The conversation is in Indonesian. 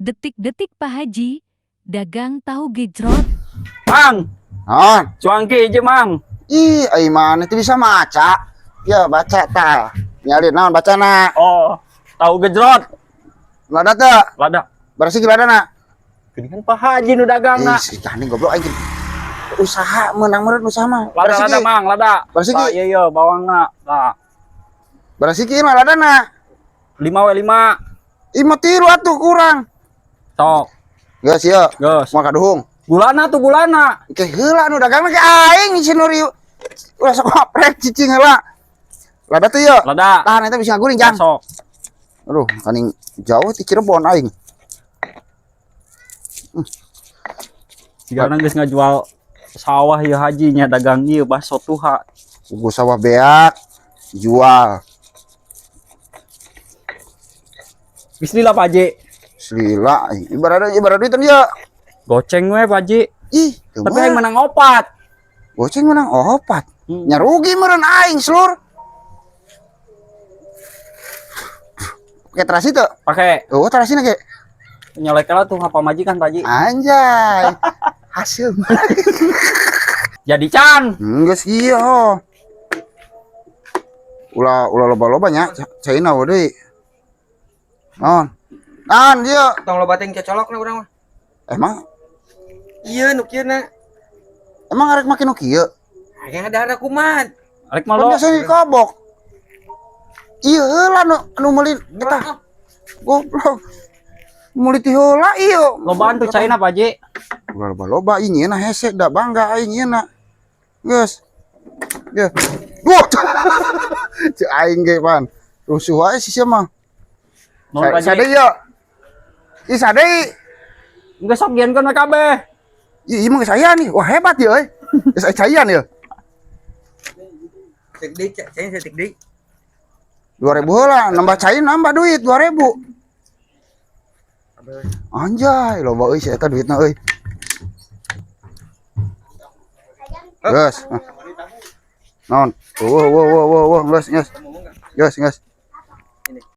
Detik-detik Pak Haji, dagang tahu gejrot. Mang, cuangki aja mang. Ih, mana itu bisa maca? Ya baca ta. Nyalin naon bacana? Oh, tahu gejrot. Lada teh. Lada. Bersih lada na. Gini kan Pak Haji nu dagang na. Ih, si goblok aja. Usaha menang meureun usaha mah. Lada mang, lada. Bersih ki. Iya bawang na. Nah, Bersih ki mah lada na. 5 Ima tiru atuh kurang. Sok. Geus ieu. Geus. Moal kaduhung. Gulana tuh gulana. Ke heula nu dagang mah ke aing si Nuri. Ulah sok oprek cicing heula. Lada teh ieu. Lada. Tahan eta bisa ngaguling jang. Sok. Aduh, kaning jauh ti Cirebon aing. Jika geus ngajual sawah ya hajinya dagang ieu baso tuha. Ugu sawah beak jual. Bismillah Pak Haji. Selila ibarat duit dia. Goceng we Pak Haji. Ih, Tapi yang menang opat. goceng menang opat. Nya rugi meureun aing seluruh. Pakai terasi tuh. Pakai Oh, terasina ge. nyolek lah tuh apa majikan Pak Haji. Anjay. Hasil. Jadi can. Geus ieu. Ulah loba-loba nya China we deui. Naon? Naon ieu? Tong loba teh cocolok na urang mah. Emang Iya nu kieu na. emang arek make nu kieu? Aya ada kumat. Rek Kan malo. biasanya dikobok. Ieu heula nu meuli eta. Goblok. Meuli ti heula ieu. Lobaan tuh China Pak Haji. Loba-loba ieu na hese da bangga aing ieu na. Geus. Ge. Duh. Ceu aing ge pan. Rusuh wae si sia mah. Nuhun Pak Haji. Sade ieu. Ih sade. Geus sok gienkeun we kabeh. Ih ieu mah geus aya nih. Wah hebat ieu euy. Geus aya ieu. Cek deui, saya cek deui. 2000 heula, nambah cair nambah duit 2000. Anjay, loba euy si eta duitna euy. Geus. Naon? Geus.